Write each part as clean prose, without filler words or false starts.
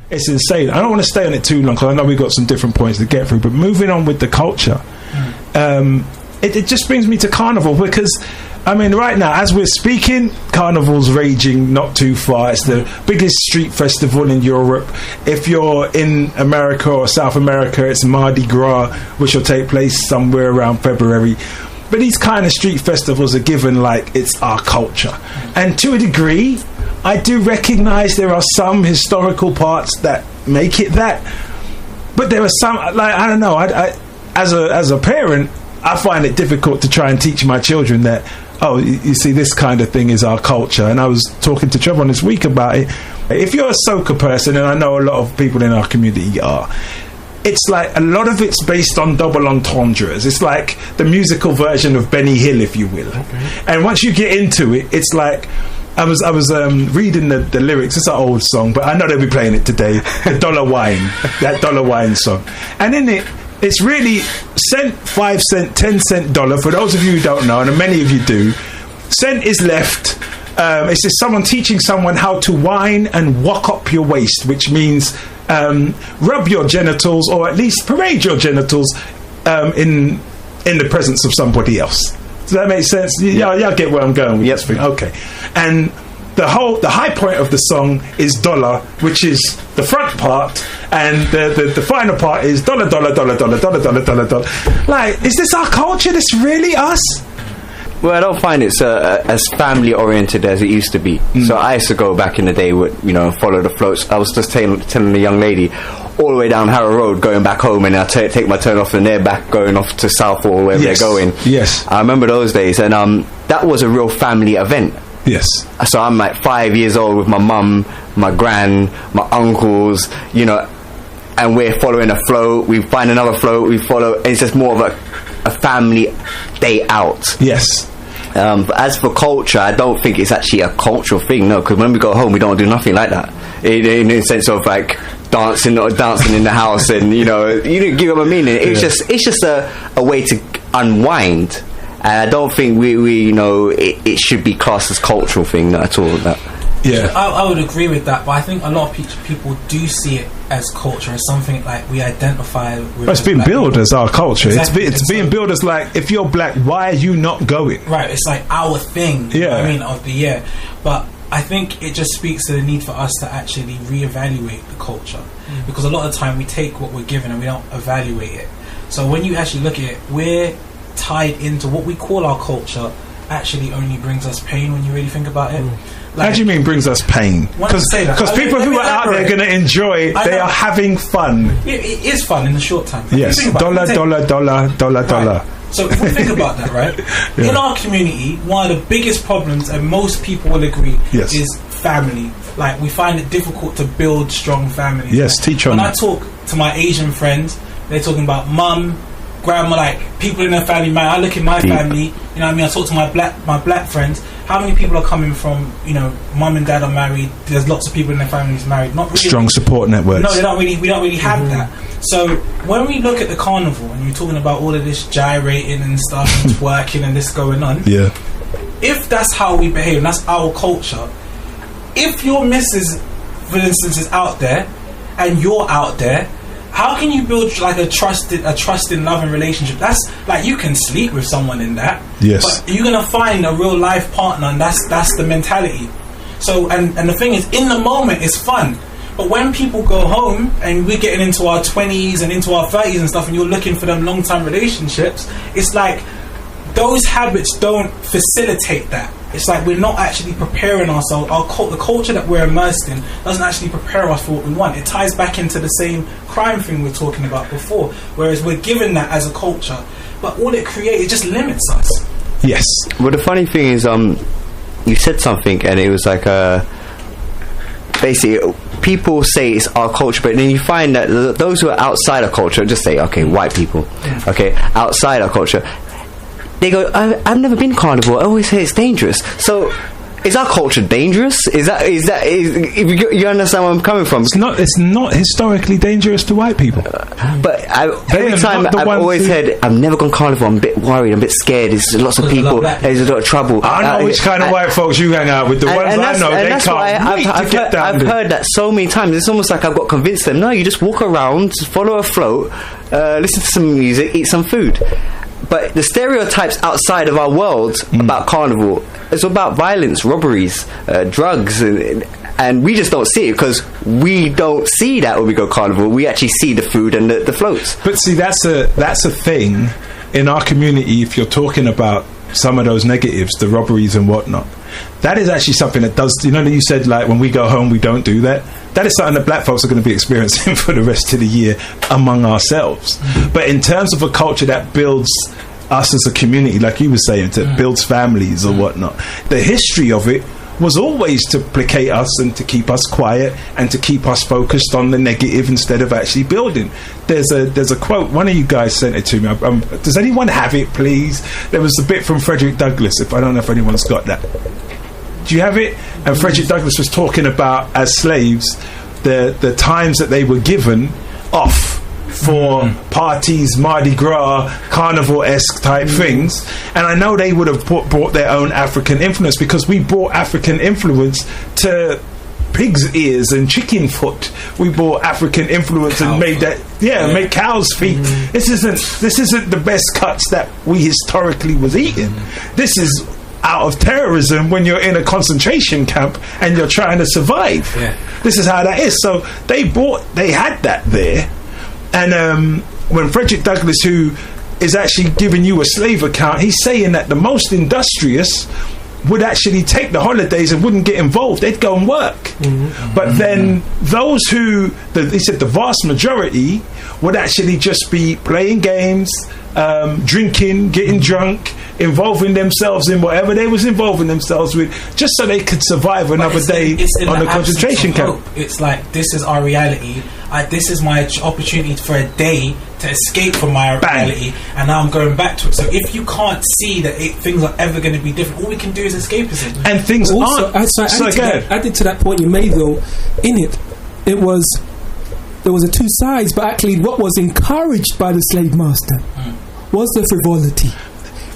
It's insane. I don't want to stay on it too long because I know we've got some different points to get through, but moving on with the culture, it just brings me to Carnival, because I mean, right now, as we're speaking, Carnival's raging not too far. It's the biggest street festival in Europe. If you're in America or South America, it's Mardi Gras, which will take place somewhere around February. But these kind of street festivals are given like it's our culture. And to a degree, I do recognise there are some historical parts that make it that. But there are some, like, I don't know, I as a parent, I find it difficult to try and teach my children that, oh, you see, this kind of thing is our culture. And I was talking to Trevor this week about it. If you're a soca person, and I know a lot of people in our community are, it's like a lot of it's based on double entendres. It's like the musical version of Benny Hill, if you will. Okay. And once you get into it, it's like, I was reading the lyrics. It's an old song, but I know they'll be playing it today. The Dollar Wine, that Dollar Wine song. And in it, it's really cent, 5 cent, 10 cent, dollar. For those of you who don't know, and many of you do, cent is left. It's just someone teaching someone how to whine and walk up your waist, which means rub your genitals, or at least parade your genitals in the presence of somebody else. Does that make sense? Y'all get where I'm going with this thing? Okay. And the high point of the song is dollar, which is the front part, and the final part is dollar, dollar, dollar, dollar, dollar, dollar, dollar, dollar. Like, is this our culture? This really us? Well, I don't find it as family oriented as it used to be. So I used to go back in the day with, follow the floats. I was just telling the young lady, all the way down Harrow Road, going back home, and I take my turn off and they're back going off to Southall or wherever they're going. Yes. I remember those days, and that was a real family event. Yes. So I'm like 5 years old with my mum, my gran, my uncles, and we're following a float. We find another float, we follow. It's just more of a family day out. Yes. But as for culture, I don't think it's actually a cultural thing, no, because when we go home, we don't do nothing like that. In the sense of like dancing in the house, and you give them a meaning. It's just a way to unwind. And I don't think we it should be classed as cultural thing at all. Yeah, I would agree with that, but I think a lot of people do see it as culture, as something like we identify with. But it's been billed as our culture. Exactly. It's being billed as like, if you're black, why are you not going? Right, it's like our thing. You know what I mean, of the year. But I think it just speaks to the need for us to actually reevaluate the culture, because a lot of the time we take what we're given and we don't evaluate it. So when you actually look at it, we're tied into what we call our culture. Actually only brings us pain when you really think about it. Like, how do you mean brings us pain? Because people who are out there going to enjoy, they are having fun. It is fun in the short time. Yes, dollar. So if we think about that, right? In our community, one of the biggest problems, and most people will agree, is family. Like, we find it difficult to build strong families. Yes, teach on. When I talk to my Asian friends, they're talking about mum, grandma, like people in their family. Man, I look at my family. You know what I mean? I talk to my black friends. How many people are coming from? Mum and dad are married. There's lots of people in their families married. Not really strong support networks. No, they don't really. We don't really have that. So when we look at the carnival and you're talking about all of this gyrating and stuff, and twerking and this going on. Yeah. If that's how we behave, and that's our culture. If your missus, for instance, is out there, and you're out there, how can you build like a trusting, loving relationship? That's like, you can sleep with someone in that, but you're gonna find a real life partner, and that's the mentality. So and the thing is, in the moment it's fun, but when people go home and we're getting into our 20s and into our 30s and stuff, and you're looking for them long-term relationships, it's like those habits don't facilitate that. It's like we're not actually preparing ourselves. The culture that we're immersed in doesn't actually prepare us for what we want. It ties back into the same crime thing we were talking about before, whereas we're given that as a culture, but all it creates, it just limits us. Yes. Well, the funny thing is, you said something and it was like basically people say it's our culture, but then you find that those who are outside our culture, just say, okay, white people, okay, outside our culture, they go, I've never been carnival, I always say it's dangerous. So Is our culture dangerous? If you understand where I'm coming from? It's not historically dangerous to white people. But every time I've always heard, I've never gone carnival. I'm a bit worried. I'm a bit scared. There's lots of people. There's a lot of trouble. I know which kind of white folks you hang out with. The ones I know, they can't. I've heard that so many times. It's almost like I've got convinced them. No, you just walk around, follow a float, listen to some music, eat some food. But the stereotypes outside of our world about carnival is about violence, robberies, drugs, and we just don't see it because we don't see that when we go carnival. We actually see the food and the floats. But see, that's a thing in our community. If you're talking about some of those negatives, the robberies and whatnot, that is actually something that does. You know that you said like when we go home we don't do that. That is something that black folks are going to be experiencing for the rest of the year among ourselves. But in terms of a culture that builds us as a community, like you were saying, that builds families or whatnot, the history of it was always to placate us and to keep us quiet and to keep us focused on the negative instead of actually building. There's a quote, one of you guys sent it to me. Does anyone have it, please? There was a bit from Frederick Douglass, I don't know if anyone's got that. Do you have it? And Frederick Douglass was talking about, as slaves, the times that they were given off for parties, Mardi Gras, carnival-esque type things. And I know they would have brought their own African influence, because we brought African influence to pig's ears and chicken foot. We brought African influence and made that, made cow's feet. This isn't the best cuts that we historically was eating. This is out of terrorism when you're in a concentration camp and you're trying to survive. This is how that is. So they had that there. And when Frederick Douglass, who is actually giving you a slave account, he's saying that the most industrious would actually take the holidays and wouldn't get involved. They'd go and work. But then those who, he said the vast majority would actually just be playing games, drinking, getting drunk, involving themselves in whatever they was involving themselves with, just so they could survive another day on the concentration camp. It's like, this is our reality. This is my opportunity for a day to escape from my reality, and now I'm going back to it. So if you can't see that things are ever going to be different, all we can do is escapism. And things also, aren't. Added to that point you made, though, in it, there was a two sides, but actually what was encouraged by the slave master was the frivolity.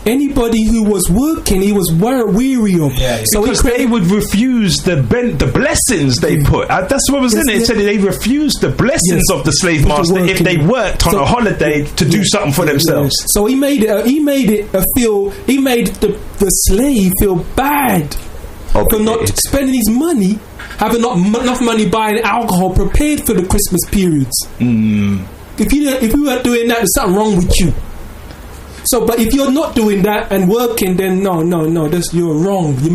Anybody who was working, he was weary of. So because they would refuse the blessings they put. That's what was in it. It said they refused the blessings of the slave master if they worked on a holiday to do something for themselves. So he made the slave feel bad for not spending his money, having not enough money buying alcohol prepared for the Christmas periods. If you weren't doing that, there's something wrong with you. So, but if you're not doing that and working, then no, you're wrong. It's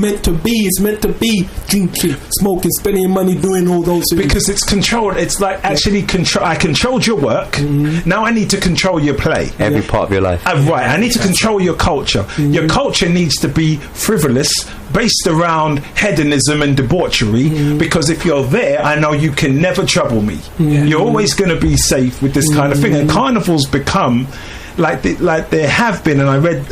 meant to be drinking, smoking, spending your money, doing all those things. Because it's controlled. It's like actually I controlled your work. Now I need to control your play. Every part of your life. Right. I need to control your culture. Your culture needs to be frivolous, based around hedonism and debauchery, because if you're there, I know you can never trouble me. You're always going to be safe with this kind of thing. And carnivals become like there have been, and I read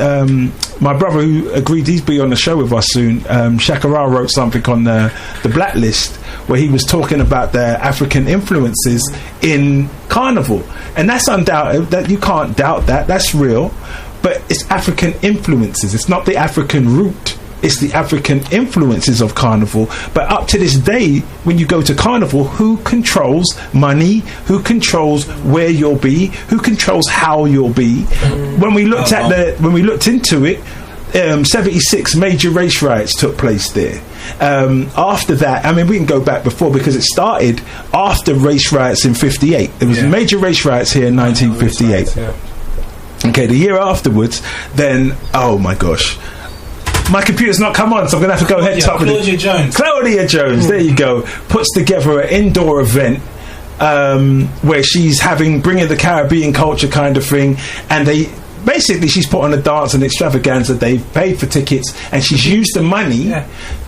my brother who agreed he'd be on the show with us soon, Shakara, wrote something on the Blacklist where he was talking about the African influences in carnival, and that's undoubted, that you can't doubt that's real, but it's African influences, it's not the African root. It's the African influences of carnival. But up to this day, when you go to carnival, who controls money? Who controls where you'll be? Who controls how you'll be? When we looked into it, 76 major race riots took place there. After that, I mean, we can go back before, because it started after race riots in 58. There was major race riots here in 1958. Okay, the year afterwards, then, oh my gosh, my computer's not come on, so I'm going to have to go ahead and top with it. Claudia Jones, there you go, puts together an indoor event where she's bringing the Caribbean culture kind of thing, and she's put on a dance and extravaganza. They've paid for tickets, and she's used the money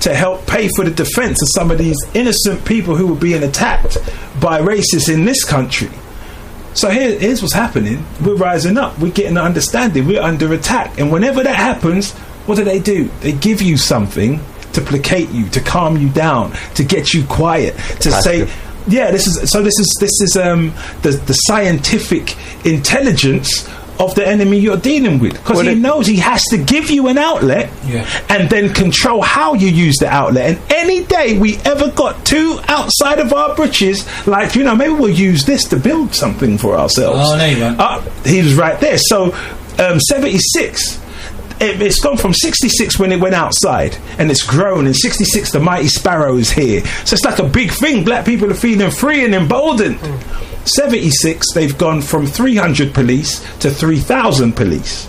to help pay for the defense of some of these innocent people who were being attacked by racists in this country. So here's what's happening. We're rising up, we're getting an understanding, we're under attack, and whenever that happens, what do? They give you something to placate you, to calm you down, to get you quiet, to say, yeah, this is the scientific intelligence of the enemy you're dealing with, because he knows he has to give you an outlet and then control how you use the outlet. And any day we ever got too outside of our britches, like, you know, maybe we'll use this to build something for ourselves. Oh, no, you won't. He was right there. So 76, it's gone from 66 when it went outside, and it's grown. In 66 the mighty sparrow is here, so it's like a big thing. Black people are feeling free and emboldened. 76, they've gone from 300 police to 3,000 police.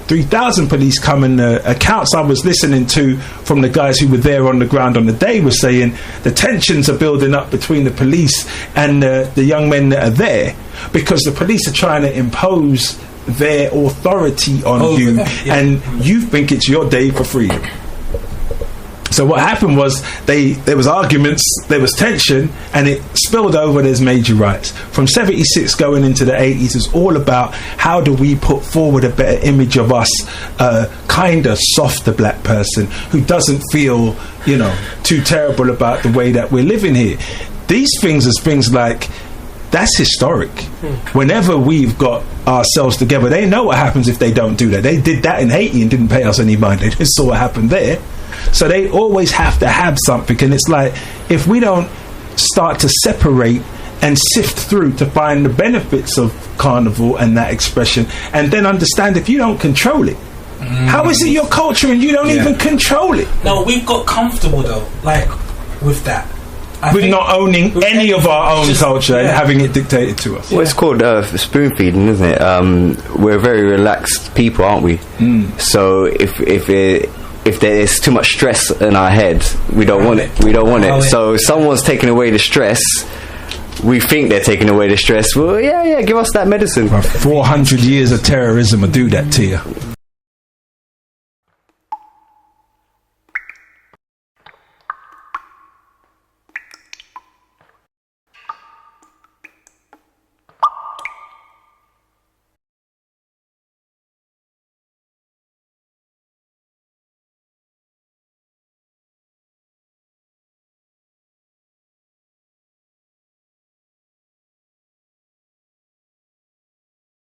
3,000 police come, and accounts I was listening to from the guys who were there on the ground on the day were saying the tensions are building up between the police and the young men that are there, because the police are trying to impose their authority on you, and you think it's your day for freedom. So what happened was there was arguments, there was tension, and it spilled over. There's major riots. From 76 going into the 80s is all about how do we put forward a better image of us, kind of softer black person who doesn't feel, you know, too terrible about the way that we're living here. These things is things like, that's historic. Whenever we've got ourselves together, they know what happens if they don't do that. They did that in Haiti and didn't pay us any mind. They just saw what happened there. So they always have to have something. And it's like, if we don't start to separate and sift through to find the benefits of carnival and that expression, and then understand if you don't control it, how is it your culture and you don't even control it? No, we've got comfortable though, like, with that. With not owning any of our own culture and having it dictated to us. Well, it's called spoon feeding, isn't it? We're very relaxed people, aren't we? So if there is too much stress in our head, we don't want it. We don't want it. So if someone's taking away the stress, we think they're taking away the stress. Well, yeah, give us that medicine. 400 years of terrorism will do that to you.